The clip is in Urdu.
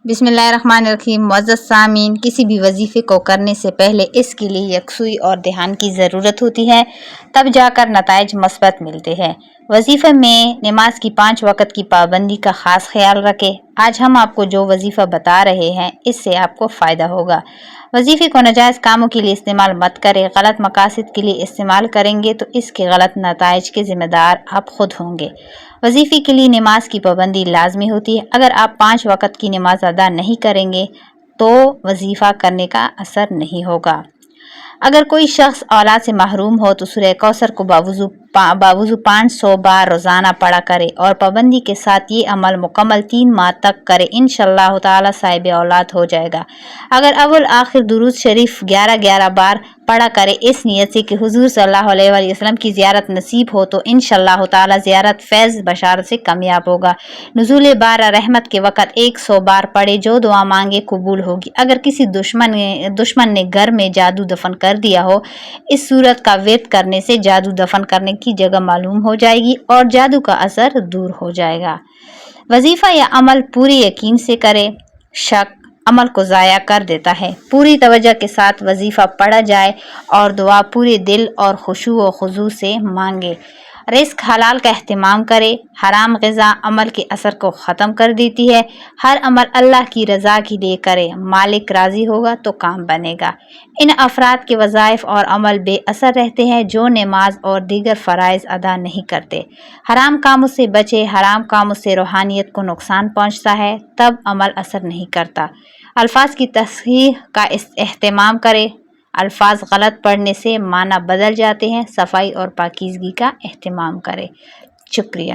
بسم اللہ الرحمن الرحیم۔ معزز سامعین، کسی بھی وظیفے کو کرنے سے پہلے اس کے لیے یکسوئی اور دھیان کی ضرورت ہوتی ہے، تب جا کر نتائج مثبت ملتے ہیں۔ وظیفے میں نماز کی 5 وقت کی پابندی کا خاص خیال رکھیں۔ آج ہم آپ کو جو وظیفہ بتا رہے ہیں اس سے آپ کو فائدہ ہوگا۔ وظیفے کو ناجائز کاموں کے لیے استعمال مت کریں۔ غلط مقاصد کے لیے استعمال کریں گے تو اس کے غلط نتائج کے ذمہ دار آپ خود ہوں گے۔ وظیفے کے لیے نماز کی پابندی لازمی ہوتی ہے۔ اگر آپ 5 وقت کی نماز ادا نہیں کریں گے تو وظیفہ کرنے کا اثر نہیں ہوگا۔ اگر کوئی شخص اولاد سے محروم ہو تو سورہ کوثر کو باوضو 500 بار روزانہ پڑھا کرے اور پابندی کے ساتھ یہ عمل مکمل 3 ماہ تک کرے، انشاءاللہ تعالی صاحب اولاد ہو جائے گا۔ اگر اول آخر درود شریف 11 بار پڑھا کرے اس نیت سے کہ حضور صلی اللہ علیہ وآلہ وسلم کی زیارت نصیب ہو تو انشاءاللہ تعالی زیارت فیض بشارت سے کامیاب ہوگا۔ نزول بار رحمت کے وقت 100 بار پڑھے، جو دعا مانگے قبول ہوگی۔ اگر کسی دشمن نے گھر میں جادو دفن کر دیا ہو، اس صورت کا ورد کرنے سے جادو دفن کرنے کی جگہ معلوم ہو جائے گی اور جادو کا اثر دور ہو جائے گا۔ وظیفہ یا عمل پورے یقین سے کرے، شک عمل کو ضائع کر دیتا ہے۔ پوری توجہ کے ساتھ وظیفہ پڑھا جائے اور دعا پورے دل اور خشوع و خضوع سے مانگے۔ رزق حلال کا اہتمام کرے۔ حرام غذا عمل کے اثر کو ختم کر دیتی ہے۔ ہر عمل اللہ کی رضا کے لیے کرے، مالک راضی ہوگا تو کام بنے گا۔ ان افراد کے وظائف اور عمل بے اثر رہتے ہیں جو نماز اور دیگر فرائض ادا نہیں کرتے۔ حرام کاموں سے بچے۔ حرام کاموں سے روحانیت کو نقصان پہنچتا ہے، تب عمل اثر نہیں کرتا۔ الفاظ کی تصحیح کا اہتمام کرے۔ الفاظ غلط پڑھنے سے معنی بدل جاتے ہیں۔ صفائی اور پاکیزگی کا اہتمام کرے۔ شکریہ۔